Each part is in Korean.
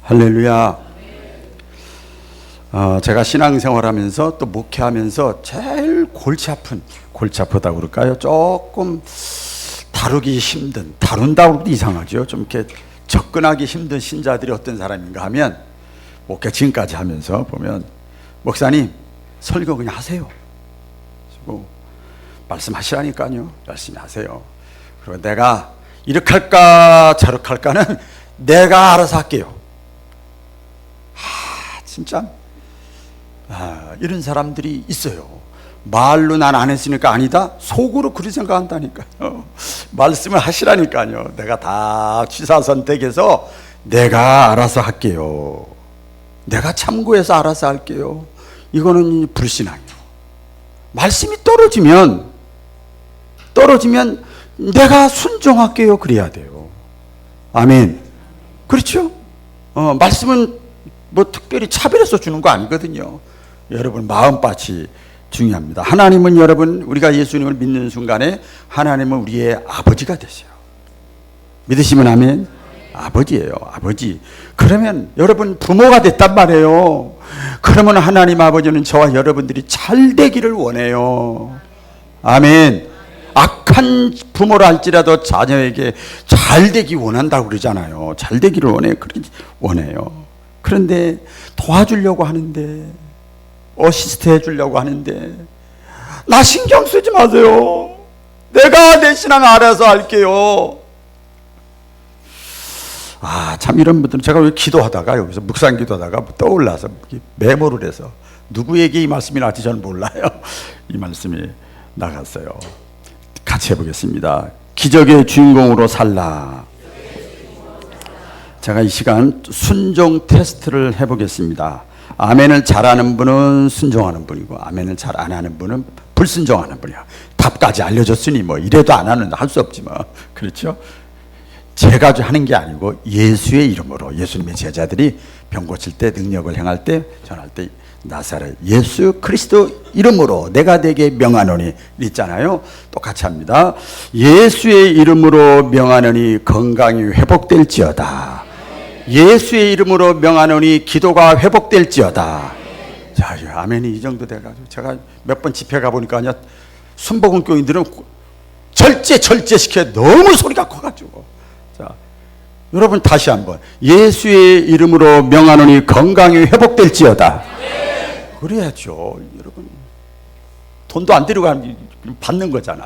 할렐루야. 제가 신앙생활하면서 또 목회하면서 제일 골치 아프다고 그럴까요? 조금 다루기 힘든, 다룬다고 해도 이상하죠. 좀 이렇게 접근하기 힘든 신자들이 어떤 사람인가 하면, 목회 지금까지 하면서 보면, 목사님 설교 그냥 하세요. 그리고 말씀하시라니까요. 열심히 하세요. 그리고 내가 이렇게 할까 저렇게 할까는 내가 알아서 할게요. 진짜 이런 사람들이 있어요. 말로 난 안 했으니까 아니다, 속으로 그렇게 생각한다니까요. 말씀을 하시라니까요. 내가 다 취사선택해서 내가 알아서 할게요. 내가 참고해서 알아서 할게요. 이거는 불신앙이에요. 말씀이 떨어지면 내가 순종할게요. 그래야 돼요. 아멘. 그렇죠? 말씀은 뭐 특별히 차별해서 주는 거 아니거든요. 여러분 마음밭이 중요합니다. 하나님은 여러분, 우리가 예수님을 믿는 순간에 하나님은 우리의 아버지가 되세요. 믿으시면 아멘. 아버지예요. 아버지. 그러면 여러분 부모가 됐단 말이에요. 그러면 하나님 아버지는 저와 여러분들이 잘 되기를 원해요. 아멘. 악한 부모라 할지라도 자녀에게 잘 되기 원한다고 그러잖아요. 잘 되기를 원해요. 그런데 도와주려고 하는데, 어시스트 해주려고 하는데, 나 신경 쓰지 마세요. 내가 내 신앙 알아서 할게요. 참 이런 분들은, 제가 왜 기도하다가 여기서 묵상 기도하다가 떠올라서 메모를 해서, 누구에게 이 말씀이 나올지 저는 몰라요. 이 말씀이 나갔어요. 같이 해보겠습니다. 기적의 주인공으로 살라. 제가 이 시간 순종 테스트를 해보겠습니다. 아멘을 잘하는 분은 순종하는 분이고, 아멘을 잘 안 하는 분은 불순종하는 분이야. 답까지 알려줬으니 뭐 이래도 안 하는, 할 수 없지 뭐. 그렇죠? 제가 하는 게 아니고 예수의 이름으로, 예수님의 제자들이 병 고칠 때, 능력을 행할 때, 전할 때, 나사렛 예수 그리스도 이름으로 내가 되게 명하노니 있잖아요. 똑같이 합니다. 예수의 이름으로 명하노니 건강이 회복될지어다. 예수의 이름으로 명하노니 기도가 회복될지어다. 자, 아멘이 이 정도 돼가지고, 제가 몇 번 집회 가보니까 순복음 교인들은 절제시켜 너무 소리가 커가지고. 자, 여러분 다시 한번, 예수의 이름으로 명하노니 건강이 회복될지어다. 그래야죠. 여러분 돈도 안 들이고 받는 거잖아.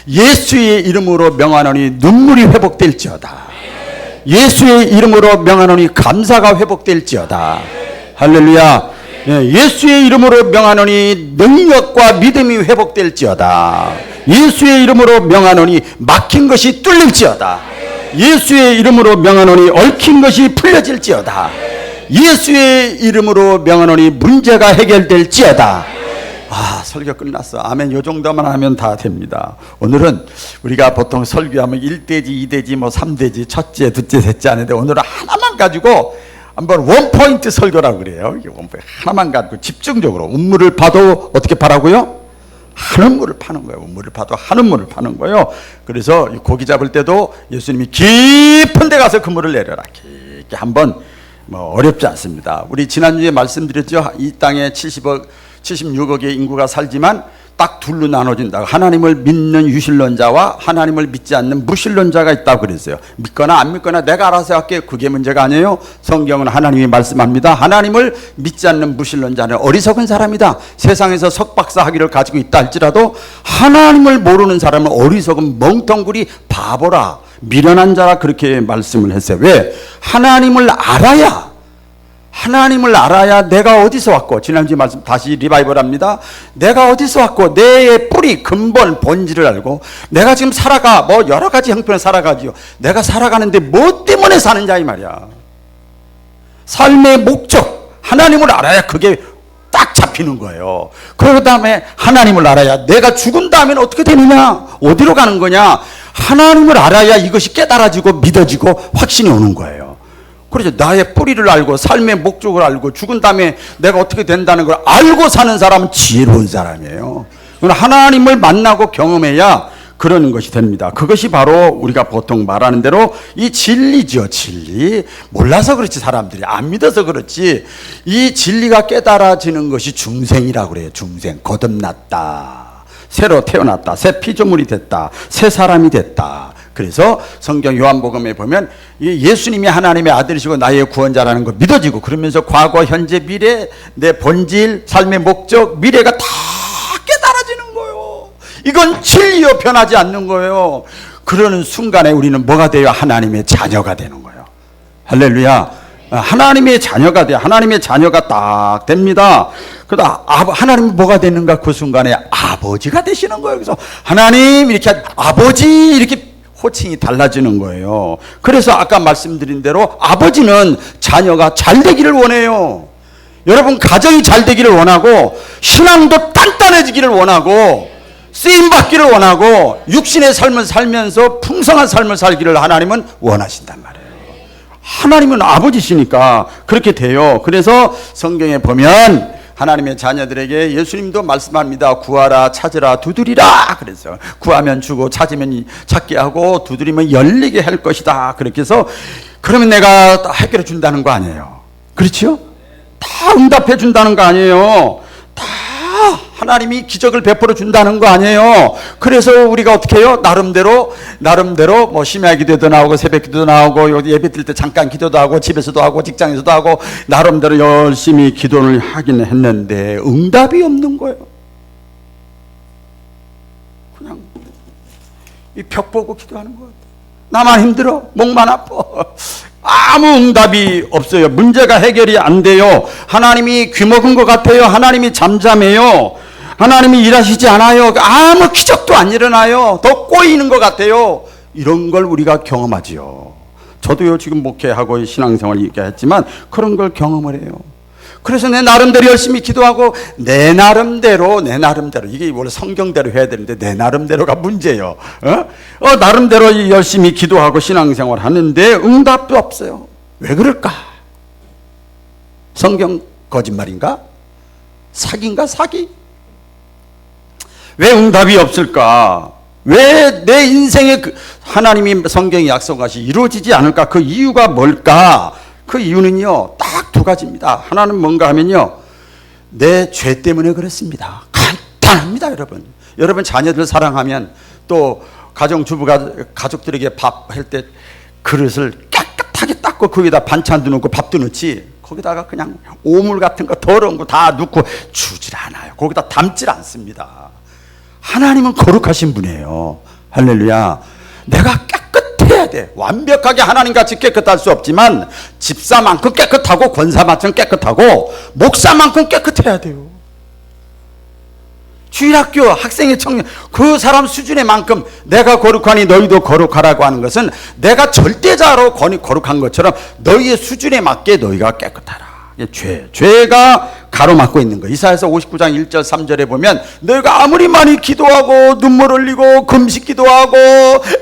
예수의 이름으로 명하노니 눈물이 회복될지어다. 예수의 이름으로 명하노니 감사가 회복될지어다. 할렐루야. 예수의 이름으로 명하노니 능력과 믿음이 회복될지어다. 예수의 이름으로 명하노니 막힌 것이 뚫릴지어다. 예수의 이름으로 명하노니 얽힌 것이 풀려질지어다. 예수의 이름으로 명하노니 문제가 해결될지어다. 설교 끝났어. 아멘. 요 정도만 하면 다 됩니다. 오늘은 우리가 보통 설교하면 1대지, 2대지, 뭐 3대지, 첫째, 둘째, 셋째 하는데, 오늘은 하나만 가지고 한번 원포인트 설교라고 그래요. 하나만 가지고 집중적으로, 운물을 파도 어떻게 파라고요? 하는 물을 파는 거예요. 운물을 파도 하는 물을 파는 거예요. 그래서 고기 잡을 때도 예수님이 깊은 데 가서 그 물을 내려라. 깊게 한번, 어렵지 않습니다. 우리 지난주에 말씀드렸죠. 이 땅에 76억의 인구가 살지만 딱 둘로 나눠진다. 하나님을 믿는 유신론자와 하나님을 믿지 않는 무신론자가 있다고 그랬어요. 믿거나 안 믿거나 내가 알아서 할게, 그게 문제가 아니에요. 성경은 하나님이 말씀합니다. 하나님을 믿지 않는 무신론자는 어리석은 사람이다. 세상에서 석박사 학위를 가지고 있다 할지라도 알을 모르는 사람은 어리석은 멍텅구리 바보라, 미련한 자라, 그렇게 말씀을 했어요. 왜? 하나님을 알아야 내가 어디서 왔고, 지난주에 말씀 다시 리바이벌합니다. 내가 어디서 왔고, 내 뿌리, 근본, 본질을 알고, 내가 지금 살아가, 여러 가지 형편을 살아가지요. 내가 살아가는데 뭐 때문에 사는지, 이 말이야. 삶의 목적, 하나님을 알아야 그게 딱 잡히는 거예요. 그 다음에 하나님을 알아야 내가 죽은 다음에는 어떻게 되느냐, 어디로 가는 거냐, 하나님을 알아야 이것이 깨달아지고 믿어지고 확신이 오는 거예요. 그렇죠. 나의 뿌리를 알고 삶의 목적을 알고 죽은 다음에 내가 어떻게 된다는 걸 알고 사는 사람은 지혜로운 사람이에요. 하나님을 만나고 경험해야 그러는 것이 됩니다. 그것이 바로 우리가 보통 말하는 대로 이 진리죠. 진리. 몰라서 그렇지, 사람들이 안 믿어서 그렇지. 이 진리가 깨달아지는 것이 중생이라고 그래요. 중생. 거듭났다, 새로 태어났다, 새 피조물이 됐다, 새 사람이 됐다. 그래서 성경 요한복음에 보면 예수님이 하나님의 아들이시고 나의 구원자라는 거 믿어지고, 그러면서 과거, 현재, 미래, 내 본질, 삶의 목적, 미래가 다 깨달아지는 거예요. 이건 진리요, 변하지 않는 거예요. 그러는 순간에 우리는 뭐가 돼요? 하나님의 자녀가 되는 거예요. 할렐루야. 하나님의 자녀가 돼요. 하나님의 자녀가 딱 됩니다. 그러다 하나님이 뭐가 되는가? 그 순간에 아버지가 되시는 거예요. 그래서 하나님 이렇게 아버지 이렇게 호칭이 달라지는 거예요. 그래서 아까 말씀드린 대로 아버지는 자녀가 잘 되기를 원해요. 여러분 가정이 잘 되기를 원하고, 신앙도 단단해지기를 원하고, 쓰임받기를 원하고, 육신의 삶을 살면서 풍성한 삶을 살기를 하나님은 원하신단 말이에요. 하나님은 아버지시니까 그렇게 돼요. 그래서 성경에 보면 하나님의 자녀들에게 예수님도 말씀합니다. 구하라, 찾으라, 두드리라. 그래서 구하면 주고, 찾으면 찾게 하고, 두드리면 열리게 할 것이다. 그렇게 해서 그러면 내가 해결해 준다는 거 아니에요. 그렇죠? 다 응답해 준다는 거 아니에요. 다 하나님이 기적을 베풀어 준다는 거 아니에요. 그래서 우리가 어떻게 해요? 나름대로 뭐 심야 기도도 나오고, 새벽 기도도 나오고, 여기 예배 드릴 때 잠깐 기도도 하고, 집에서도 하고, 직장에서도 하고, 나름대로 열심히 기도를 하긴 했는데 응답이 없는 거예요. 그냥 이 벽 보고 기도하는 것 같아요. 나만 힘들어, 목만 아파. 아무 응답이 없어요. 문제가 해결이 안 돼요. 하나님이 귀먹은 것 같아요. 하나님이 잠잠해요. 하나님이 일하시지 않아요. 아무 기적도 안 일어나요. 더 꼬이는 것 같아요. 이런 걸 우리가 경험하지요. 저도요, 지금 목회하고 신앙생활 얘기했지만 그런 걸 경험을 해요. 그래서 내 나름대로 열심히 기도하고, 내 나름대로 이게 원래 성경대로 해야 되는데 내 나름대로가 문제예요. 나름대로 열심히 기도하고 신앙생활 하는데 응답도 없어요. 왜 그럴까? 성경 거짓말인가? 사기인가? 사기? 왜 응답이 없을까? 왜 내 인생에 하나님이 성경이 약속하시 이루어지지 않을까? 그 이유가 뭘까? 그 이유는요, 딱 두 가지입니다. 하나는 뭔가 하면요, 내 죄 때문에 그렇습니다. 간단합니다. 여러분 자녀들 사랑하면, 또 가정주부가 가족들에게 밥 할 때 그릇을 깨끗하게 닦고 거기다 반찬도 넣고 밥도 넣지, 거기다가 그냥 오물 같은 거 더러운 거 다 넣고 주질 않아요. 거기다 담질 않습니다. 하나님은 거룩하신 분이에요. 할렐루야. 내가 깨끗해야 돼. 완벽하게 하나님같이 깨끗할 수 없지만 집사만큼 깨끗하고, 권사만큼 깨끗하고, 목사만큼 깨끗해야 돼요. 주일학교 학생의 청년, 그 사람 수준의 만큼 내가 거룩하니 너희도 거룩하라고 하는 것은 내가 절대자로 거룩한 것처럼 너희의 수준에 맞게 너희가 깨끗하라. 죄가 가로막고 있는 거예요. 이사야서 59장 1절 3절에 보면 너희가 아무리 많이 기도하고 눈물 흘리고 금식 기도하고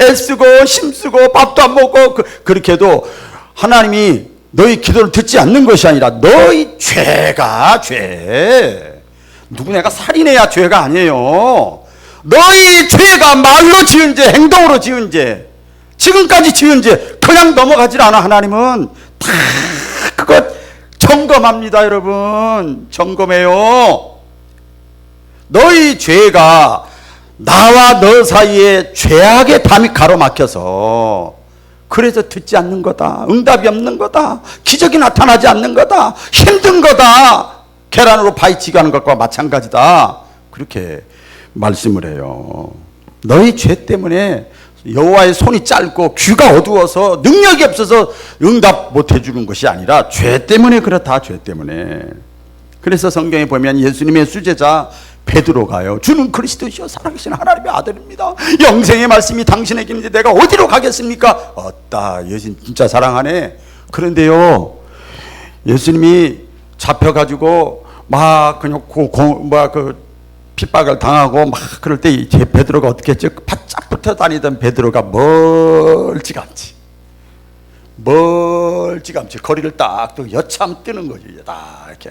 애쓰고 힘쓰고 밥도 안 먹고 그렇게 해도 하나님이 너희 기도를 듣지 않는 것이 아니라 너희 죄가 죄. 누구네가 살인해야 죄가 아니에요. 너희 죄가 말로 지은 죄, 행동으로 지은 죄, 지금까지 지은 죄 그냥 넘어가질 않아. 하나님은 다 그것 점검합니다. 여러분 점검해요. 너희 죄가 나와 너 사이에 죄악의 담이 가로막혀서 그래서 듣지 않는 거다. 응답이 없는 거다. 기적이 나타나지 않는 거다. 힘든 거다. 계란으로 파헤치기 하는 것과 마찬가지다. 그렇게 말씀을 해요. 너희 죄 때문에 여호와의 손이 짧고 귀가 어두워서 능력이 없어서 응답 못 해주는 것이 아니라 죄 때문에 그렇다. 죄 때문에. 그래서 성경에 보면 예수님의 수제자 베드로가요, 주는 그리스도시요 살아계신 하나님의 아들입니다. 영생의 말씀이 당신에게 있는데 내가 어디로 가겠습니까? 예수님 진짜 사랑하네. 그런데요, 예수님이 잡혀가지고 막 그냥 핍박을 당하고 막 그럴 때 베드로가 어떻게 했죠? 바짝 붙어 다니던 베드로가 멀지가 않지. 거리를 딱 또 여참 뜨는 거죠. 딱 이렇게.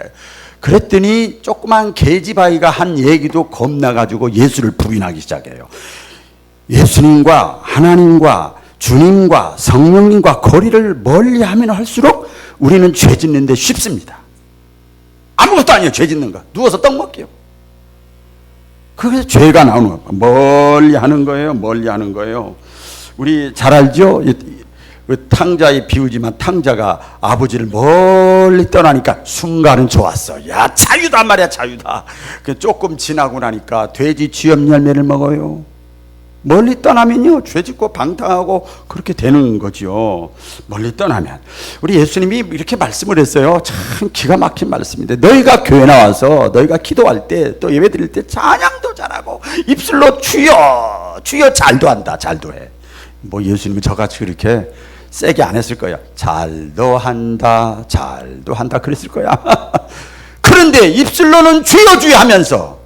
그랬더니 조그만 계집아이가 한 얘기도 겁나가지고 예수를 부인하기 시작해요. 예수님과 하나님과 주님과 성령님과 거리를 멀리 하면 할수록 우리는 죄 짓는 데 쉽습니다. 아무것도 아니에요. 죄 짓는 거. 누워서 떡 먹기요. 그래서 죄가 나오는 거예요. 멀리 하는 거예요. 멀리 하는 거예요. 우리 잘 알죠? 탕자에 비우지만 탕자가 아버지를 멀리 떠나니까 순간은 좋았어. 야, 자유다 말이야, 자유다. 조금 지나고 나니까 돼지 쥐염 열매를 먹어요. 멀리 떠나면요, 죄 짓고 방탕하고 그렇게 되는 거죠. 멀리 떠나면. 우리 예수님이 이렇게 말씀을 했어요. 참 기가 막힌 말씀인데, 너희가 교회 나와서 너희가 기도할 때 또 예배 드릴 때 찬양도 잘하고 입술로 주여 주여 잘도 한다, 잘도 해. 뭐 예수님은 저같이 그렇게 세게 안 했을 거야. 잘도 한다, 잘도 한다 그랬을 거야. 그런데 입술로는 주여 주여 하면서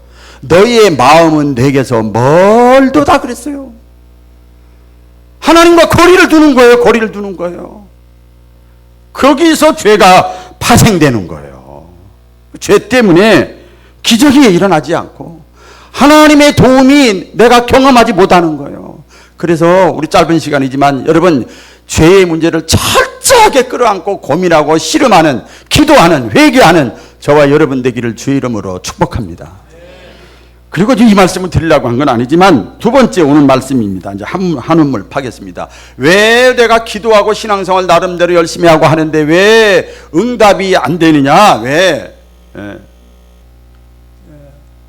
너희의 마음은 내게서 멀도다 그랬어요. 하나님과 거리를 두는 거예요. 거리를 두는 거예요. 거기서 죄가 파생되는 거예요. 죄 때문에 기적이 일어나지 않고 하나님의 도움이 내가 경험하지 못하는 거예요. 그래서 우리 짧은 시간이지만 여러분, 죄의 문제를 철저하게 끌어안고 고민하고 씨름하는, 기도하는, 회개하는 저와 여러분 되기를 주의 이름으로 축복합니다. 그리고 이 말씀을 드리려고 한 건 아니지만 두 번째 오늘 말씀입니다. 이제 한음을 파겠습니다. 왜 내가 기도하고 신앙생활 나름대로 열심히 하고 하는데 왜 응답이 안 되느냐? 왜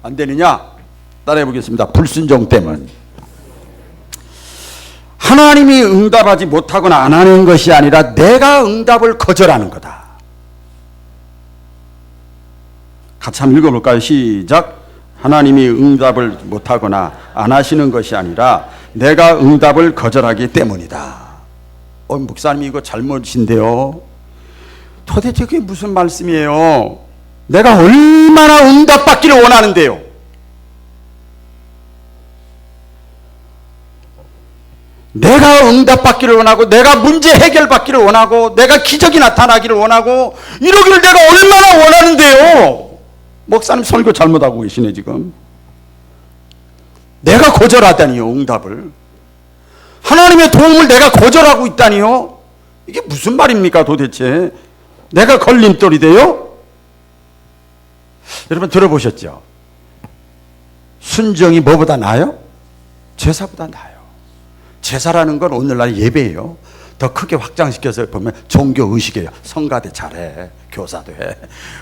안 되느냐? 따라해 보겠습니다. 불순종 때문. 하나님이 응답하지 못하거나 안 하는 것이 아니라 내가 응답을 거절하는 거다. 같이 한번 읽어볼까요? 시작. 하나님이 응답을 못하거나 안 하시는 것이 아니라 내가 응답을 거절하기 때문이다. 목사님 이거 잘못인데요. 도대체 그게 무슨 말씀이에요? 내가 얼마나 응답받기를 원하는데요. 내가 응답받기를 원하고 내가 문제 해결받기를 원하고 내가 기적이 나타나기를 원하고 이러기를 내가 얼마나 원하는데요. 목사님 설교 잘못하고 계시네 지금. 내가 거절하다니요, 응답을. 하나님의 도움을 내가 거절하고 있다니요. 이게 무슨 말입니까 도대체. 내가 걸림돌이 돼요? 여러분 들어보셨죠? 순종이 뭐보다 나아요? 제사보다 나아요. 제사라는 건 오늘날 예배예요. 더 크게 확장시켜서 보면 종교의식이에요. 성가대 잘해, 교사도 해,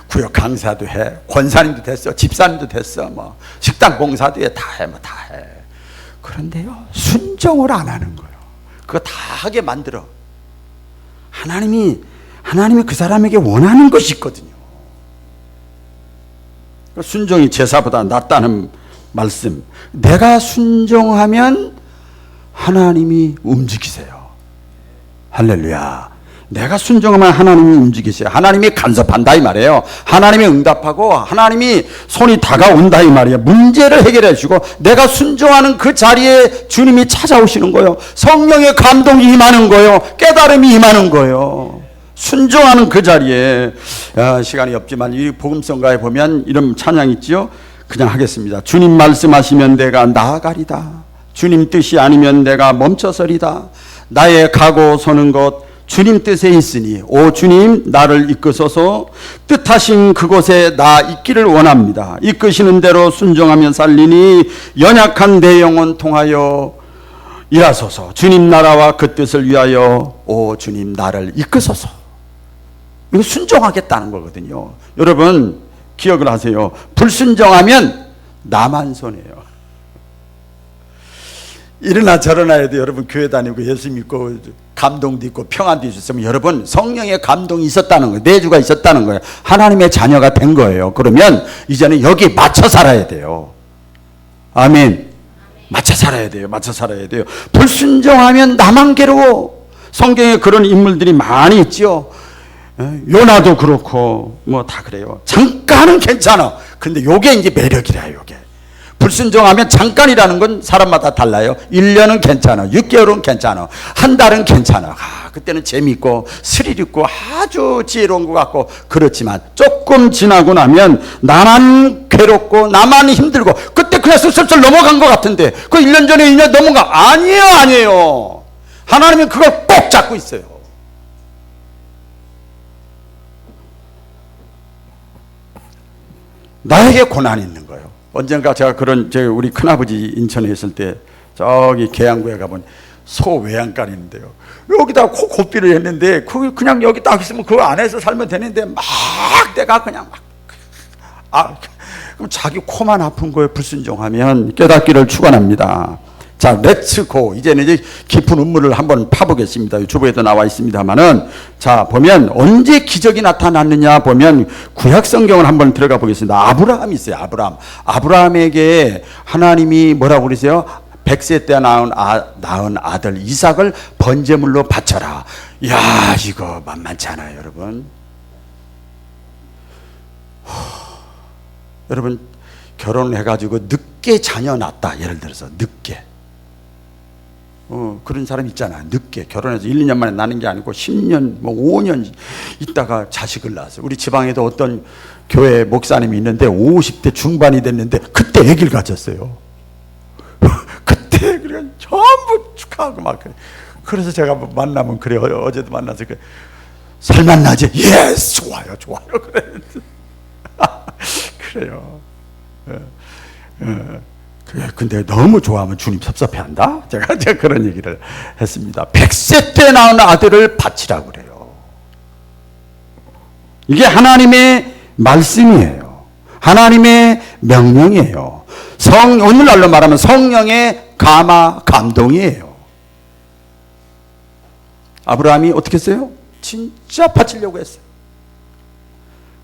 구역 강사도 해, 권사님도 됐어, 집사님도 됐어, 뭐 식당 봉사도 해, 다 해, 뭐 다 해. 그런데요, 순종을 안 하는 거예요. 그거 다 하게 만들어. 하나님이 그 사람에게 원하는 것이 있거든요. 순종이 제사보다 낫다는 말씀. 내가 순종하면 하나님이 움직이세요. 할렐루야. 내가 순종하면 하나님이 움직이세요. 하나님이 간섭한다 이 말이에요. 하나님이 응답하고 하나님이 손이 다가온다 이 말이에요. 문제를 해결해 주고 내가 순종하는 그 자리에 주님이 찾아오시는 거예요. 성령의 감동이 임하는 거예요. 깨달음이 임하는 거예요. 순종하는 그 자리에. 시간이 없지만 이 복음성가에 보면 이런 찬양 있지요. 그냥 하겠습니다. 주님 말씀하시면 내가 나아가리다. 주님 뜻이 아니면 내가 멈춰서리다. 나의 가고 서는 것 주님 뜻에 있으니 오 주님 나를 이끄소서. 뜻하신 그곳에 나 있기를 원합니다. 이끄시는 대로 순종하며 살리니 연약한 내 영혼 통하여 일하소서. 주님 나라와 그 뜻을 위하여 오 주님 나를 이끄소서. 이거 순종하겠다는 거거든요. 여러분 기억을 하세요. 불순종하면 나만 손해요. 이러나 저러나 해도 여러분 교회 다니고 예수 믿고 감동도 있고 평안도 있었으면 여러분 성령의 감동이 있었다는 거예요. 내주가 있었다는 거예요. 하나님의 자녀가 된 거예요. 그러면 이제는 여기 맞춰 살아야 돼요. 아멘. 맞춰 살아야 돼요. 맞춰 살아야 돼요. 불순종하면 나만 괴로워. 성경에 그런 인물들이 많이 있죠. 요나도 그렇고 뭐 다 그래요. 잠깐은 괜찮아. 근데 요게 이제 매력이라 요게. 불순종하면 잠깐이라는 건 사람마다 달라요. 1년은 괜찮아. 6개월은 괜찮아. 한 달은 괜찮아. 그때는 재미있고 스릴 있고 아주 지혜로운 것 같고 그렇지만 조금 지나고 나면 나만 괴롭고 나만 힘들고 그때 그냥 슬슬 넘어간 것 같은데 그 1년 전에 2년 넘어가. 아니에요. 하나님은 그걸 꼭 잡고 있어요. 나에게 고난이 있는 거예요. 언젠가 제가 우리 큰아버지 인천에 있을 때 저기 계양구에 가본 소 외양간이 있는데요. 여기다 고삐를 했는데 그냥 여기 딱 있으면 그 안에서 살면 되는데 막 내가 그냥 그럼 자기 코만 아픈 거에 불순종하면 깨닫기를 축원합니다. 자, 렛츠고. 이제는 이제 깊은 음물을 한번 파보겠습니다. 주보에도 나와 있습니다만은, 자, 보면 언제 기적이 나타났느냐 보면 구약 성경을 한번 들어가 보겠습니다. 아브라함이 있어요. 아브라함에게 하나님이 뭐라고 그러세요? 100세 때 낳은 아들 이삭을 번제물로 바쳐라. 이야, 이거 만만치 않아요, 여러분. 여러분, 결혼을 해가지고 늦게 자녀 낳았다. 예를 들어서 늦게. 그런 사람 있잖아요. 늦게 결혼해서 1, 2년 만에 나는 게 아니고 10년, 5년 있다가 자식을 낳았어요. 우리 지방에도 어떤 교회 목사님이 있는데 50대 중반이 됐는데 그때 아기를 가졌어요. 그때 그래 전부 축하하고 막 그래. 그래서 제가 만나면 그래. 어제도 만나서 그래. 살만나지? 예스, 좋아요. 그래. 그래요. 근데 너무 좋아하면 주님 섭섭해한다? 제가 그런 얘기를 했습니다. 100세 때 낳은 아들을 바치라고 그래요. 이게 하나님의 말씀이에요. 하나님의 명령이에요. 오늘날로 말하면 성령의 감동이에요. 아브라함이 어떻게 했어요? 진짜 바치려고 했어요.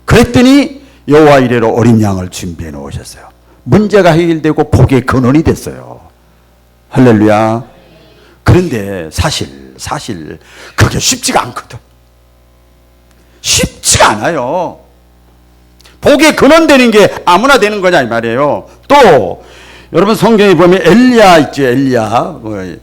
그랬더니 여호와 이레로 어린 양을 준비해 놓으셨어요. 문제가 해결되고 복의 근원이 됐어요. 할렐루야. 그런데 사실 그게 쉽지가 않거든. 쉽지가 않아요. 복의 근원 되는 게 아무나 되는 거냐 이 말이에요. 또 여러분 성경에 보면 엘리야 있죠. 엘리야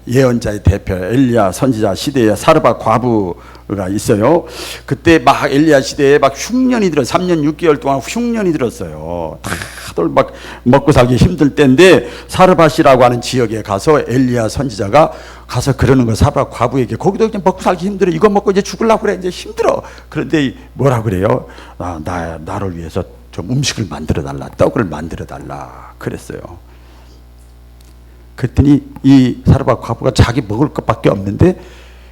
예언자의 대표 엘리야 선지자 시대에 사르밧 과부가 있어요. 그때 막 엘리야 시대에 막 흉년이 들어 3년 6개월 동안 흉년이 들었어요. 다들 막 먹고 살기 힘들 때인데 사르밧이라고 하는 지역에 가서 엘리야 선지자가 가서 그러는 거 사르밧 과부에게 거기도 그냥 먹고 살기 힘들어. 이거 먹고 이제 죽으려고 그래. 이제 힘들어. 그런데 뭐라 그래요? 나를 위해서 좀 음식을 만들어 달라. 떡을 만들어 달라. 그랬어요. 그랬더니 이 사르밧 과부가 자기 먹을 것밖에 없는데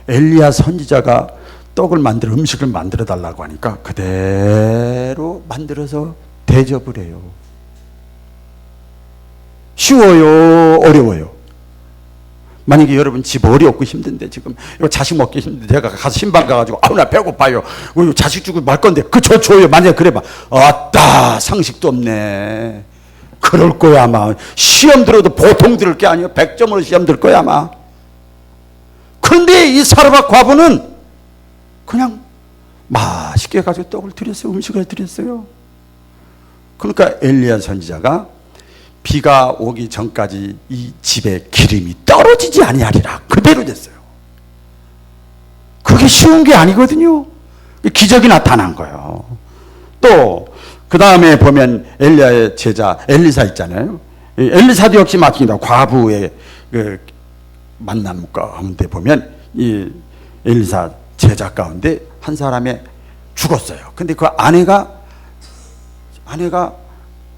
엘리야 선지자가 떡을 만들어 음식을 만들어 달라고 하니까 그대로 만들어서 대접을 해요. 쉬워요? 어려워요? 만약에 여러분 집 어렵고 힘든데 지금 이거 자식 먹기 힘든데 제가 가서 신방 가가지고 나 배고파요. 자식 주고 말 건데 줘요. 만약에 그래봐. 아따 상식도 없네. 그럴 거야 아마. 시험 들어도 보통 들을 게 아니에요. 100점으로 시험 들 거야 아마. 그런데 이 사르밧 과부는 그냥 맛있게 가지고 떡을 드렸어요. 음식을 드렸어요. 그러니까 엘리야 선지자가 비가 오기 전까지 이 집에 기름이 떨어지지 아니하리라. 그대로 됐어요. 그게 쉬운 게 아니거든요. 기적이 나타난 거예요. 또 그 다음에 보면 엘리야의 제자 엘리사 있잖아요. 엘리사도 역시 마찬가지입니다. 과부의 그 만남 가운데 보면 이 엘리사 제자 가운데 한 사람이 죽었어요. 근데 그 아내가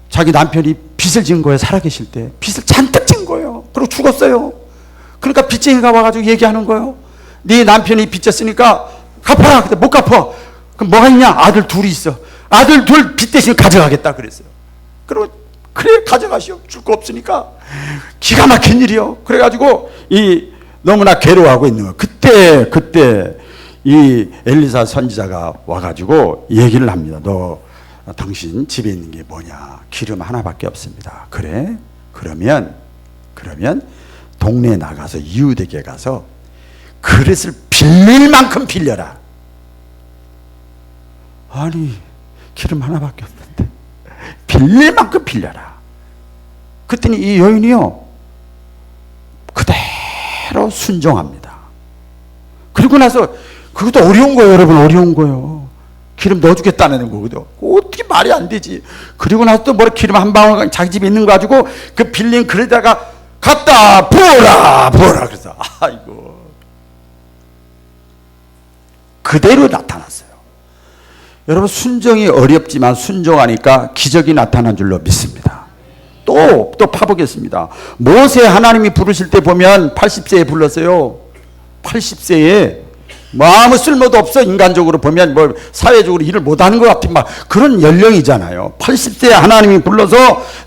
자기 남편이 빚을 진 거예요. 살아계실 때 빚을 잔뜩 진 거예요. 그리고 죽었어요. 그러니까 빚쟁이가 와가지고 얘기하는 거예요. 네 남편이 빚졌으니까 갚아라. 근데 못 갚아. 그럼 뭐가 있냐? 아들 둘이 있어. 아들 둘 빚 대신 가져가겠다 그랬어요. 그리고 그래 가져가시오. 줄 거 없으니까. 기가 막힌 일이요. 그래가지고 너무나 괴로워하고 있는 거예요. 그때 이 엘리사 선지자가 와가지고 얘기를 합니다. 당신 집에 있는 게 뭐냐? 기름 하나밖에 없습니다. 그래? 그러면 동네에 나가서 이웃에게 가서 그릇을 빌릴 만큼 빌려라. 아니 기름 하나밖에 없는데 빌릴 만큼 빌려라. 그랬더니 이 여인이요 그대로 순종합니다. 그리고 나서 그것도 어려운 거예요. 여러분 어려운 거예요. 기름 넣어주겠다는 거거든. 어떻게 말이 안 되지. 그리고 나서 또 뭐 기름 한 방울 자기 집에 있는 거 가지고 그 빌린 그릇에다가 갖다 부어라 그래서 아이고 그대로 나타났어요. 여러분 순종이 어렵지만 순종하니까 기적이 나타난 줄로 믿습니다. 또 파보겠습니다. 모세 하나님이 부르실 때 보면 80세에 불렀어요. 80세에 뭐 아무 쓸모도 없어. 인간적으로 보면 뭐 사회적으로 일을 못하는 것 같은 막 그런 연령이잖아요. 80세에 하나님이 불러서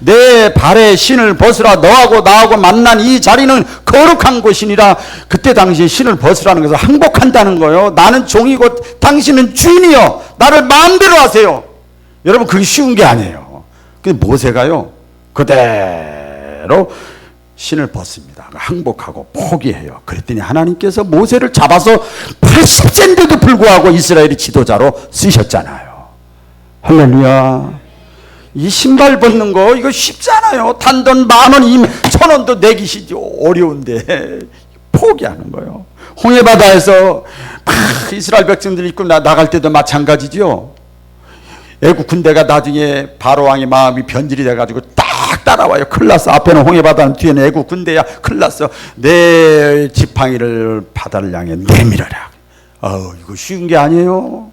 내 발에 신을 벗으라. 너하고 나하고 만난 이 자리는 거룩한 곳이니라. 그때 당시에 신을 벗으라는 것은 항복한다는 거예요. 나는 종이고 당신은 주인이요. 나를 마음대로 하세요. 여러분 그게 쉬운 게 아니에요. 근데 모세가요 그대로 신을 벗습니다. 항복하고 포기해요. 그랬더니 하나님께서 모세를 잡아서 80세인데도 불구하고 이스라엘의 지도자로 쓰셨잖아요. 할렐루야. 이 신발 벗는 거 이거 쉽지 않아요. 단돈 10,000원, 1,000원도 내기 어려운데 포기하는 거예요. 홍해바다에서 이스라엘 백성들이 입고 나갈 때도 마찬가지죠. 애국 군대가 나중에 바로왕의 마음이 변질이 돼가지고 딱 따라와요. 큰일 났어. 앞에는 홍해바다는 뒤에는 애국 군대야. 큰일 났어. 내 지팡이를 바다를 향해 내밀어라. 이거 쉬운 게 아니에요.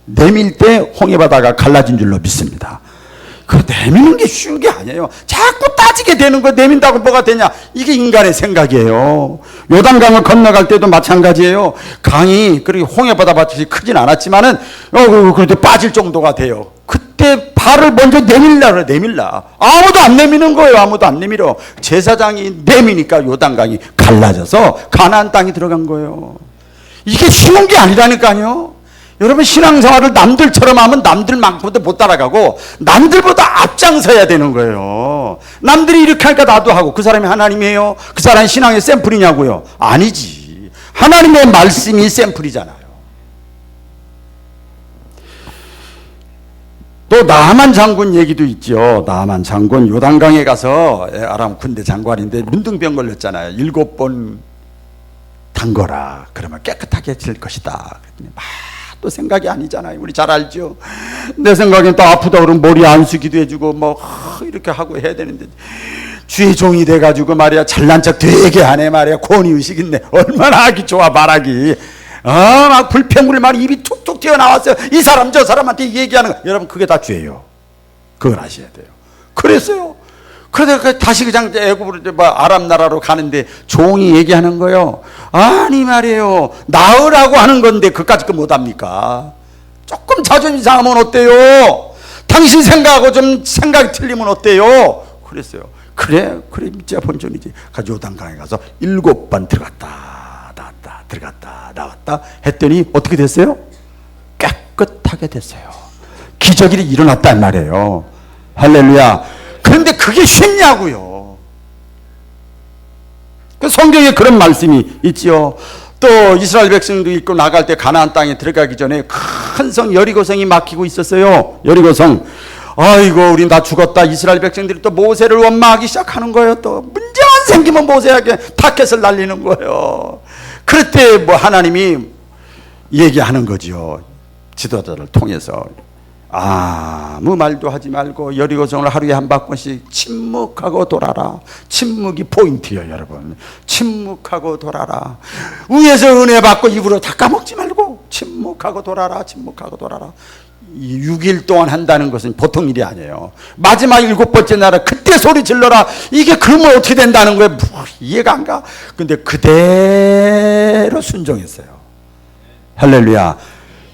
내밀 때 홍해바다가 갈라진 줄로 믿습니다. 그 내미는 게 쉬운 게 아니에요. 자꾸 따지게 되는 거 내민다고 뭐가 되냐. 이게 인간의 생각이에요. 요단강을 건너갈 때도 마찬가지예요. 강이 그렇게 홍해바다 같이 크진 않았지만은 그래도 빠질 정도가 돼요. 그때 발을 먼저 내밀라. 아무도 안 내미는 거예요. 아무도 안 내밀어. 제사장이 내미니까 요단강이 갈라져서 가나안 땅이 들어간 거예요. 이게 쉬운 게 아니라니까요. 여러분 신앙생활을 남들처럼 하면 남들만큼도 못 따라가고 남들보다 앞장서야 되는 거예요. 남들이 이렇게 하니까 나도 하고. 그 사람이 하나님이에요? 그 사람이 신앙의 샘플이냐고요? 아니지. 하나님의 말씀이 샘플이잖아요. 또 나만 장군 얘기도 있죠. 나만 장군 요단강에 가서 아람 군대 장관인데 문둥병 걸렸잖아요. 7번 담거라. 그러면 깨끗하게 질 것이다. 그랬더니 또 생각이 아니잖아요. 우리 잘 알죠. 내 생각엔 또 아프다 그러면 머리 안수기도 해주고 뭐 이렇게 하고 해야 되는데 주의 종이 돼가지고 말이야 잘난 척 되게 하네 말이야. 권위의식 있네. 얼마나 하기 좋아 말하기. 막 불평불 말 입이 툭툭 튀어나왔어요. 이 사람 저 사람한테 얘기하는 거. 여러분 그게 다 죄예요. 그걸 아셔야 돼요. 그랬어요. 그러다가 다시 그냥 애굽으로 아람 나라로 가는데 종이 얘기하는 거예요. 아니 말이에요. 나으라고 하는 건데 그까짓 거 못합니까? 조금 자존심 상하면 어때요? 당신 생각하고 좀 생각이 틀리면 어때요? 그랬어요. 그래 믿자 본전이지. 가지고 요단강에 가서 7번 들어갔다 나왔다 들어갔다 나왔다 했더니 어떻게 됐어요? 깨끗하게 됐어요. 기적이 일어났단 말이에요. 할렐루야. 그런데 그게 쉽냐고요. 그 성경에 그런 말씀이 있죠. 또 이스라엘 백성도 있고 나갈 때 가나안 땅에 들어가기 전에 큰 성 여리고성이 막히고 있었어요. 여리고성. 아이고 우리 다 죽었다. 이스라엘 백성들이 또 모세를 원망하기 시작하는 거예요. 또 문제만 생기면 모세에게 타켓을 날리는 거예요. 그럴 때 뭐 하나님이 얘기하는 거죠. 지도자를 통해서. 아무 말도 하지 말고 여리고성을 하루에 한 바퀴씩 침묵하고 돌아라. 침묵이 포인트예요. 여러분 침묵하고 돌아라. 위에서 은혜 받고 입으로 다 까먹지 말고 침묵하고 돌아라. 침묵하고 돌아라. 6일 동안 한다는 것은 보통 일이 아니에요. 마지막 7번째 날에 그때 소리 질러라. 이게 그러면 어떻게 된다는 거예요? 이해가 안 가. 근데 그대로 순종했어요. 할렐루야.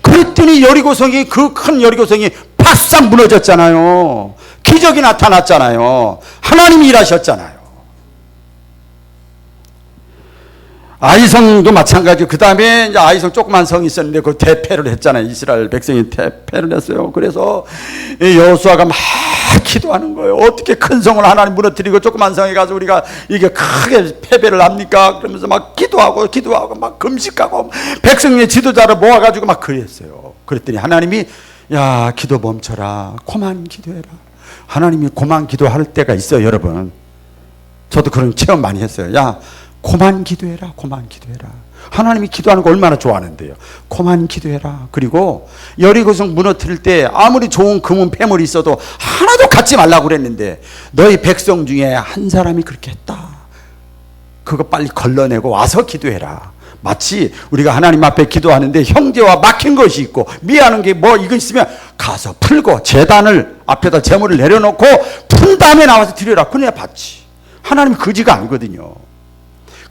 그랬더니 여리고성이 그 큰 여리고성이 바싹 무너졌잖아요. 기적이 나타났잖아요. 하나님이 일하셨잖아요. 아이성도 마찬가지고 그 다음에 이제 아이성 조그만 성이 있었는데 그 대패를 했잖아요. 이스라엘 백성이 대패를 했어요. 그래서 여호수아가 막 기도하는 거예요. 어떻게 큰 성을 하나님 무너뜨리고 조그만 성에 가서 우리가 이게 크게 패배를 합니까? 그러면서 막 기도하고 막 금식하고 백성의 지도자를 모아가지고 막 그랬어요. 그랬더니 하나님이 야 기도 멈춰라. 고만 기도해라. 하나님이 고만 기도할 때가 있어요. 여러분 저도 그런 체험 많이 했어요. 야 고만 기도해라. 고만 기도해라. 하나님이 기도하는 거 얼마나 좋아하는데요. 그만 기도해라. 그리고 여리고성 무너뜨릴 때 아무리 좋은 금은 폐물이 있어도 하나도 갖지 말라고 그랬는데 너희 백성 중에 한 사람이 그렇게 했다. 그거 빨리 걸러내고 와서 기도해라. 마치 우리가 하나님 앞에 기도하는데 형제와 막힌 것이 있고 미안한 게 뭐 이거 있으면 가서 풀고 제단을 앞에다 제물을 내려놓고 푼 다음에 나와서 드려라. 그래야 받지. 하나님 거지가 아니거든요.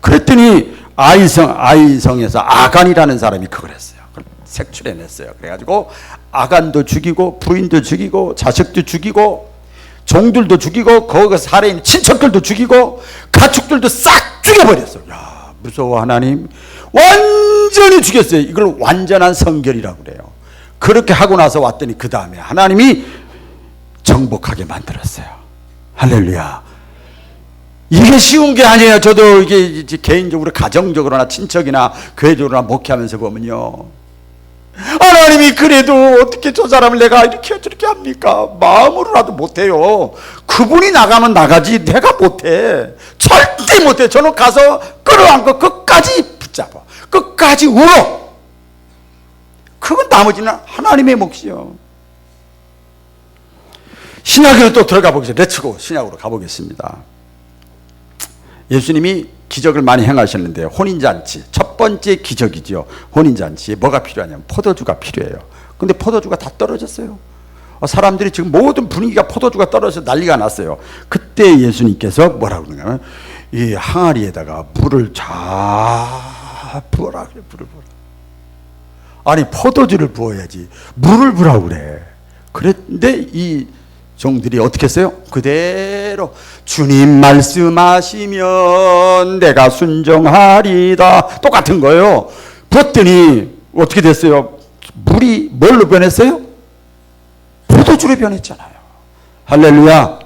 그랬더니 아이성에서 아간이라는 사람이 그걸 했어요. 색출해냈어요. 그래가지고 아간도 죽이고 부인도 죽이고 자식도 죽이고 종들도 죽이고 거기 살아있는 친척들도 죽이고 가축들도 싹 죽여버렸어요. 야, 무서워. 하나님 완전히 죽였어요. 이걸 완전한 성결이라고 그래요. 그렇게 하고 나서 왔더니 그 다음에 하나님이 정복하게 만들었어요. 할렐루야. 이게 쉬운 게 아니에요. 저도 이게 개인적으로 가정적으로나 친척이나 교회적으로나 목회하면서 보면요, 하나님이 그래도 어떻게 저 사람을 내가 이렇게 저렇게 합니까? 마음으로라도 못해요. 그분이 나가면 나가지 내가 못해. 절대 못해. 저는 가서 끌어안고 끝까지 붙잡아. 끝까지 울어. 그건 나머지는 하나님의 몫이요. 신약으로 또 들어가 보겠습니다. 레츠고 신약으로 가보겠습니다. 예수님이 기적을 많이 행하셨는데 혼인잔치 첫 번째 기적이죠. 혼인잔치에 뭐가 필요하냐면 포도주가 필요해요. 근데 포도주가 다 떨어졌어요. 사람들이 지금 모든 분위기가 포도주가 떨어져서 난리가 났어요. 그때 예수님께서 뭐라고 그러냐면 이 항아리에다가 물을 잘 부어라 그래. 물을 부어라. 아니 포도주를 부어야지 물을 부라고 그래. 그런데 이 종들이 어떻게 했어요? 그대로 주님 말씀하시면 내가 순종하리다. 똑같은 거예요. 부었더니 어떻게 됐어요? 물이 뭘로 변했어요? 포도주로 변했잖아요. 할렐루야.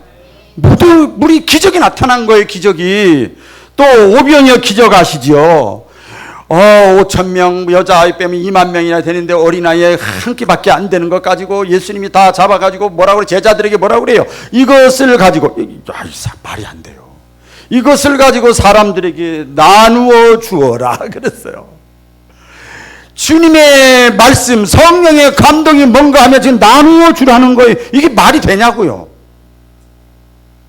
물이 기적이 나타난 거예요. 기적이. 또 오병이어 기적 아시죠? 5,000명 여자 아이 빼면 2만 명이나 되는데 어린아이에 한 끼밖에 안 되는 것 가지고 예수님이 다 잡아가지고 뭐라고 그래? 제자들에게 뭐라고 그래요? 이것을 가지고 말이 안 돼요. 이것을 가지고 사람들에게 나누어 주어라 그랬어요. 주님의 말씀, 성령의 감동이 뭔가 하면 지금 나누어 주라는 거예요. 이게 말이 되냐고요.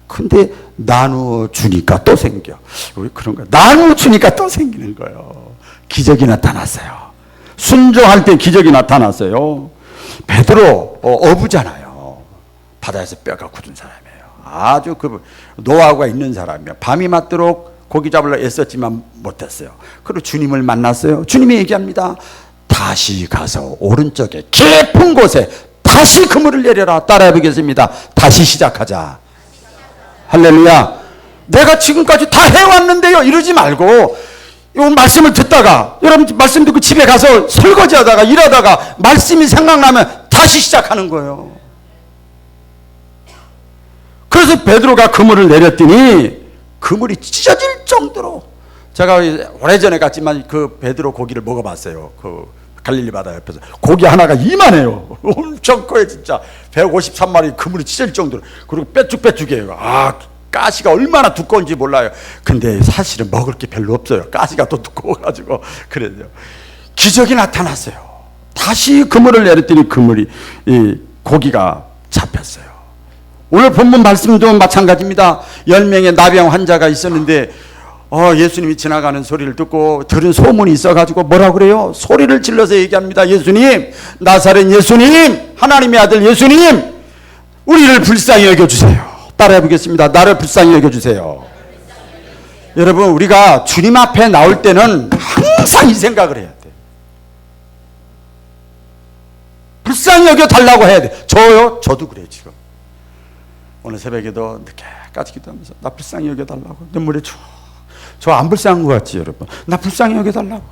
근데 나누어 주니까 또 생겨. 왜 그런 거야? 나누어 주니까 또 생기는 거예요. 기적이 나타났어요. 순종할 때 기적이 나타났어요. 베드로 어부잖아요. 바다에서 뼈가 굳은 사람이에요. 아주 그 노하우가 있는 사람이에요. 밤이 맞도록 고기 잡으려 애썼지만 못했어요. 그리고 주님을 만났어요. 주님이 얘기합니다. 다시 가서 오른쪽에 깊은 곳에 다시 그물을 내려라. 따라해 보겠습니다. 다시 시작하자. 할렐루야. 내가 지금까지 다 해왔는데요. 이러지 말고 이 말씀을 듣다가 여러분 말씀 듣고 집에 가서 설거지하다가 일하다가 말씀이 생각나면 다시 시작하는 거예요. 그래서 베드로가 그물을 내렸더니 그물이 찢어질 정도로, 제가 오래전에 갔지만 그 베드로 고기를 먹어봤어요. 그 갈릴리 바다 옆에서 고기 하나가 이만해요. 엄청 커요. 진짜 153마리 그물이 찢어질 정도로. 그리고 빼쭉빼쭉해요. 가시가 얼마나 두꺼운지 몰라요. 근데 사실은 먹을 게 별로 없어요. 가시가 또 두꺼워가지고. 그래요. 기적이 나타났어요. 다시 그물을 내렸더니 이 고기가 잡혔어요. 오늘 본문 말씀도 마찬가지입니다. 10명의 나병 환자가 있었는데 예수님이 지나가는 소리를 듣고 들은 소문이 있어가지고 뭐라고 그래요? 소리를 질러서 얘기합니다. 예수님, 나사렛 예수님, 하나님의 아들 예수님, 우리를 불쌍히 여겨주세요. 따라해 보겠습니다. 나를 불쌍히 여겨주세요. 여러분, 우리가 주님 앞에 나올 때는 항상 이 생각을 해야 돼. 불쌍히 여겨달라고 해야 돼. 저요? 저도 그래요. 지금 오늘 새벽에도 늦게까지 기도하면서 나 불쌍히 여겨달라고. 눈물이 저 안 불쌍한 것 같지 여러분? 나 불쌍히 여겨달라고.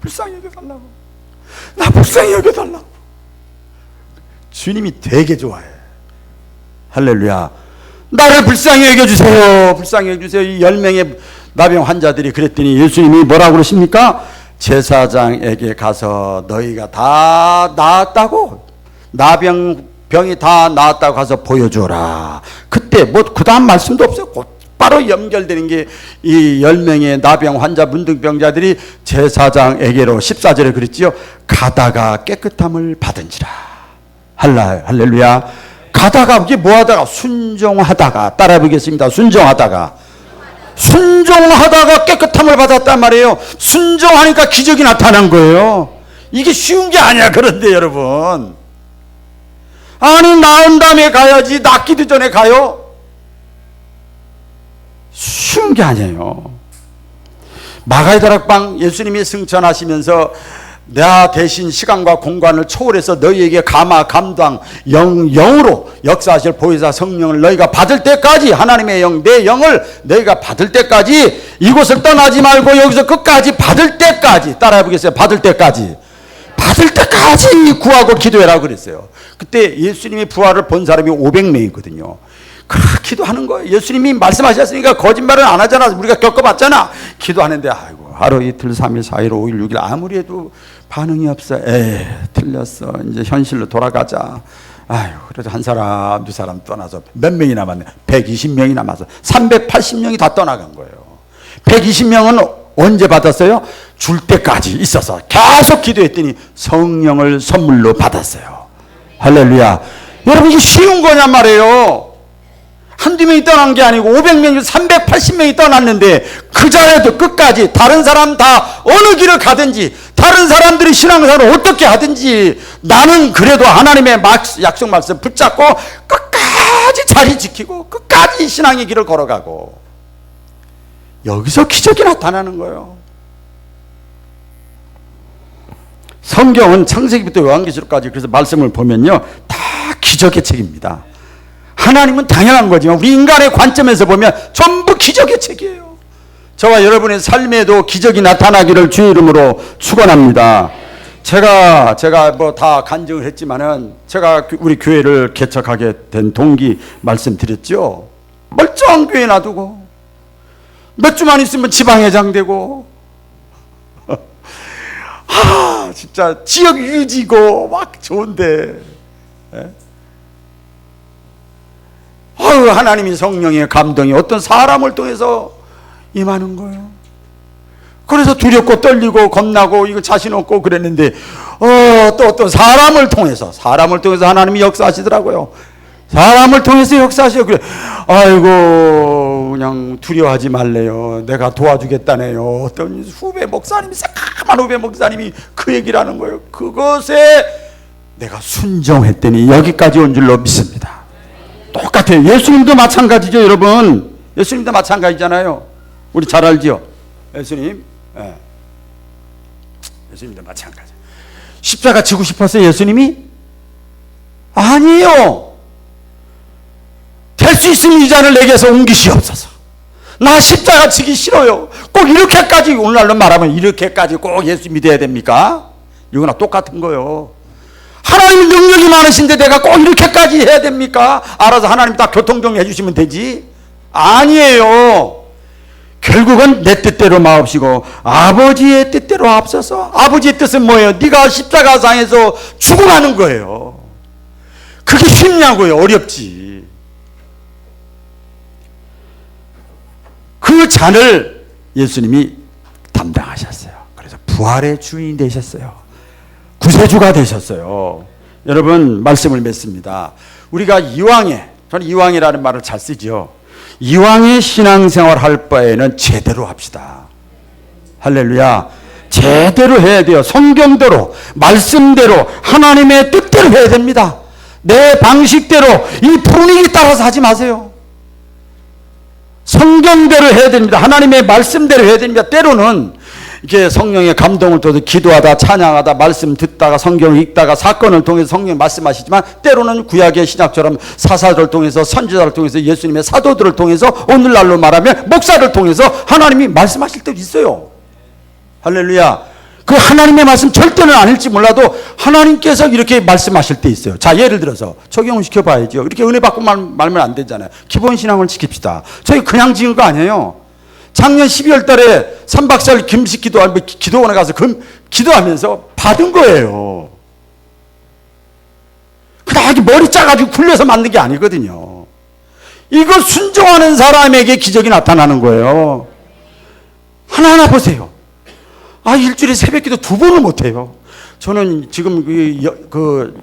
불쌍히 여겨달라고. 나 불쌍히 여겨달라고. 주님이 되게 좋아해. 할렐루야. 나를 불쌍히 여겨주세요. 불쌍히 여겨주세요. 이 10명의 나병 환자들이 그랬더니 예수님이 뭐라고 그러십니까? 제사장에게 가서 너희가 다 나았다고, 병이 다 나았다고 가서 보여줘라. 그때 뭐 그 다음 말씀도 없어요. 바로 연결되는 게 이 10명의 나병 환자 문둥병자들이 제사장에게로 14절에 그랬지요. 가다가 깨끗함을 받은지라. 할렐루야. 가다가 이게 뭐 하다가? 순종하다가. 따라해 보겠습니다. 순종하다가 깨끗함을 받았단 말이에요. 순종하니까 기적이 나타난 거예요. 이게 쉬운 게 아니야. 그런데 여러분, 아니 나은 다음에 가야지. 낫기도 전에 가요? 쉬운 게 아니에요. 마가의 다락방 예수님이 승천하시면서 나 대신 시간과 공간을 초월해서 너희에게 감화, 감당, 영으로 역사하실 보혜사 성령을 너희가 받을 때까지, 하나님의 영, 내 영을 너희가 받을 때까지 이곳을 떠나지 말고 여기서 끝까지 받을 때까지, 따라해 보겠어요? 받을 때까지 구하고 기도해라 그랬어요. 그때 예수님이 부활을 본 사람이 500명이거든요. 그렇게 기도하는 거예요. 예수님이 말씀하셨으니까 거짓말은 안 하잖아. 우리가 겪어봤잖아. 기도하는데 아이고 하루 이틀 3일 4일 5일 6일 아무리 해도 반응이 없어. 틀렸어. 이제 현실로 돌아가자. 아유, 그래도 한 사람 두 사람 떠나서 몇 명이 남았네. 120명이 남아서 380명이 다 떠나간 거예요. 120명은 언제 받았어요? 줄 때까지 있어서 계속 기도했더니 성령을 선물로 받았어요. 할렐루야. 여러분 이게 쉬운 거냔 말이에요. 한두 명이 떠난 게 아니고 500명이 380명이 떠났는데 그 자리에도 끝까지 다른 사람 다 어느 길을 가든지 다른 사람들이 신앙생활을 어떻게 하든지 나는 그래도 하나님의 약속 말씀 붙잡고 끝까지 자리 지키고 끝까지 신앙의 길을 걸어가고 여기서 기적이 나타나는 거예요. 성경은 창세기부터 요한계시록까지 그래서 말씀을 보면요 다 기적의 책입니다. 하나님은 당연한 거지만 우리 인간의 관점에서 보면 전부 기적의 책이에요. 저와 여러분의 삶에도 기적이 나타나기를 주의 이름으로 축원합니다. 제가 뭐 다 간증을 했지만은 제가 우리 교회를 개척하게 된 동기 말씀드렸죠. 멀쩡한 교회 놔두고 몇 주만 있으면 지방회장 되고 진짜 지역 유지고 막 좋은데 하나님이 성령의 감동이 어떤 사람을 통해서 임하는 거예요. 그래서 두렵고 떨리고 겁나고 이거 자신 없고 그랬는데 또 어떤 사람을 통해서 하나님이 역사하시더라고요. 사람을 통해서 역사하셔. 그래. 아이고 그냥 두려워하지 말래요. 내가 도와주겠다네요. 어떤 후배 목사님이 새까만 후배 목사님이 그 얘기를 하는 거예요. 그것에 내가 순종했더니 여기까지 온 줄로 믿습니다. 똑같아요. 예수님도 마찬가지죠, 여러분. 예수님도 마찬가지잖아요. 우리 잘 알죠? 예수님. 네. 예수님도 마찬가지. 십자가 지고 싶었어요, 예수님이? 아니요. 될 수 있으면 이 잔을 내게서 옮기시옵소서. 나 십자가 지기 싫어요. 꼭 이렇게까지, 오늘날로 말하면 이렇게까지 꼭 예수 믿어야 됩니까? 이거나 똑같은 거예요. 하나님 능력이 많으신데 내가 꼭 이렇게까지 해야 됩니까? 알아서 하나님 다 교통정리 해주시면 되지? 아니에요. 결국은 내 뜻대로 마옵시고 아버지의 뜻대로 앞서서. 아버지의 뜻은 뭐예요? 네가 십자가상에서 죽어가는 거예요. 그게 쉽냐고요? 어렵지. 그 잔을 예수님이 담당하셨어요. 그래서 부활의 주인이 되셨어요. 구세주가 되셨어요. 여러분 말씀을 맺습니다. 우리가 저는 이왕이라는 말을 잘 쓰죠. 이왕의 신앙생활 할 바에는 제대로 합시다. 할렐루야. 제대로 해야 돼요. 성경대로, 말씀대로, 하나님의 뜻대로 해야 됩니다. 내 방식대로, 이 분위기 따라서 하지 마세요. 성경대로 해야 됩니다. 하나님의 말씀대로 해야 됩니다. 때로는 이렇게 성령의 감동을 통해서 기도하다, 찬양하다, 말씀 듣다가, 성경을 읽다가, 사건을 통해서 성령이 말씀하시지만 때로는 구약의 신약처럼 사사들을 통해서, 선지자를 통해서, 예수님의 사도들을 통해서, 오늘날로 말하면 목사를 통해서 하나님이 말씀하실 때도 있어요. 할렐루야. 그 하나님의 말씀 절대는 아닐지 몰라도 하나님께서 이렇게 말씀하실 때 있어요. 자, 예를 들어서 적용을 시켜봐야죠. 이렇게 은혜 받고 말면 안 되잖아요. 기본 신앙을 지킵시다. 저희 그냥 지은 거 아니에요. 작년 12월 달에 3박 4일 금식 기도원에 가서 기도하면서 받은 거예요. 그냥 아주 머리 짜가지고 굴려서 만든 게 아니거든요. 이거 순종하는 사람에게 기적이 나타나는 거예요. 하나하나 보세요. 일주일에 새벽기도 2번을 못해요. 저는 지금 그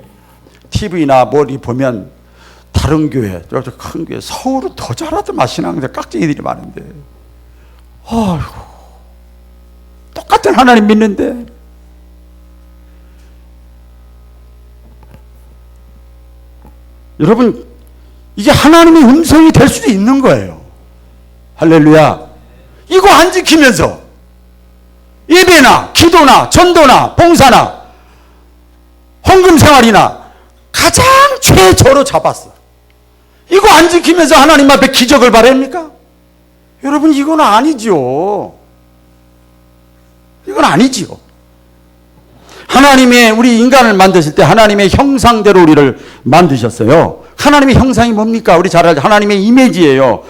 TV나 뭐리 보면 다른 교회, 큰 교회, 서울은 더 잘하더만 신앙인데 깍쟁이들이 많은데, 아이고, 똑같은 하나님 믿는데, 여러분, 이게 하나님의 음성이 될 수도 있는 거예요. 할렐루야. 이거 안 지키면서 예배나 기도나 전도나 봉사나 헌금 생활이나 가장 최저로 잡았어. 이거 안 지키면서 하나님 앞에 기적을 바랍니까? 여러분, 이건 아니죠. 이건 아니지요. 하나님의, 우리 인간을 만드실 때 하나님의 형상대로 우리를 만드셨어요. 하나님의 형상이 뭡니까? 우리 잘 알죠. 하나님의 이미지예요.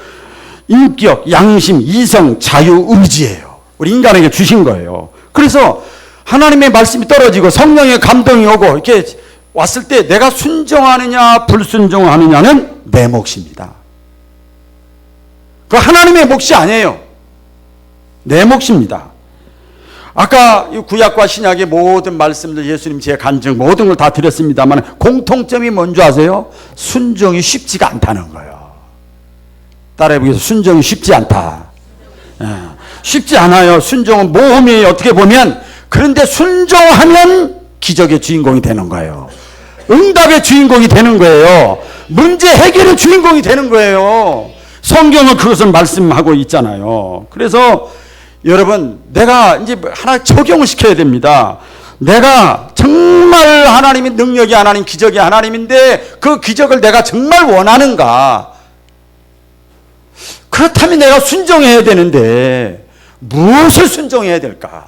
인격, 양심, 이성, 자유, 의지예요. 우리 인간에게 주신 거예요. 그래서 하나님의 말씀이 떨어지고 성령의 감동이 오고 이렇게 왔을 때 내가 순종하느냐 불순종하느냐는 내 몫입니다. 그 하나님의 몫이 아니에요. 내 몫입니다. 아까 구약과 신약의 모든 말씀들, 예수님 제 간증 모든 걸 다 드렸습니다만 공통점이 뭔지 아세요? 순종이 쉽지가 않다는 거예요. 따라해보겠습니다. 순종이 쉽지 않다. 쉽지 않아요. 순종은 모험이에요. 어떻게 보면. 그런데 순종하면 기적의 주인공이 되는 거예요. 응답의 주인공이 되는 거예요. 문제 해결의 주인공이 되는 거예요. 성경은 그것을 말씀하고 있잖아요. 그래서 여러분, 내가 이제 하나 적용을 시켜야 됩니다. 내가 정말 하나님의 능력이 하나님, 기적이 하나님인데 그 기적을 내가 정말 원하는가? 그렇다면 내가 순종해야 되는데 무엇을 순종해야 될까?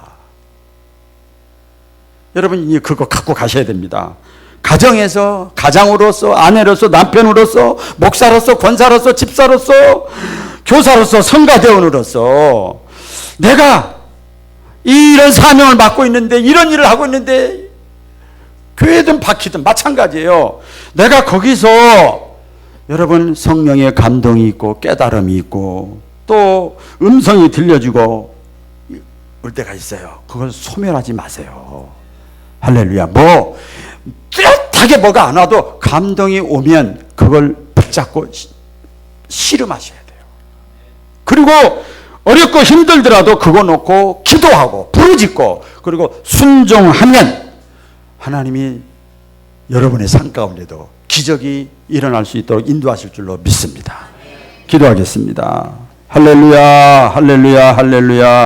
여러분, 그거 갖고 가셔야 됩니다. 가정에서, 가장으로서, 아내로서, 남편으로서, 목사로서, 권사로서, 집사로서, 교사로서, 성가대원으로서 내가 이런 사명을 맡고 있는데, 이런 일을 하고 있는데, 교회든 박히든 마찬가지예요. 내가 거기서 여러분 성령의 감동이 있고 깨달음이 있고 또 음성이 들려주고 올 때가 있어요. 그걸 소멸하지 마세요. 할렐루야. 뭐 뚜렷하게 뭐가 안 와도 감동이 오면 그걸 붙잡고 씨름하셔야 돼요. 그리고 어렵고 힘들더라도 그거 놓고 기도하고 부르짖고 그리고 순종하면 하나님이 여러분의 삶 가운데도 기적이 일어날 수 있도록 인도하실 줄로 믿습니다. 기도하겠습니다. 할렐루야, 할렐루야, 할렐루야.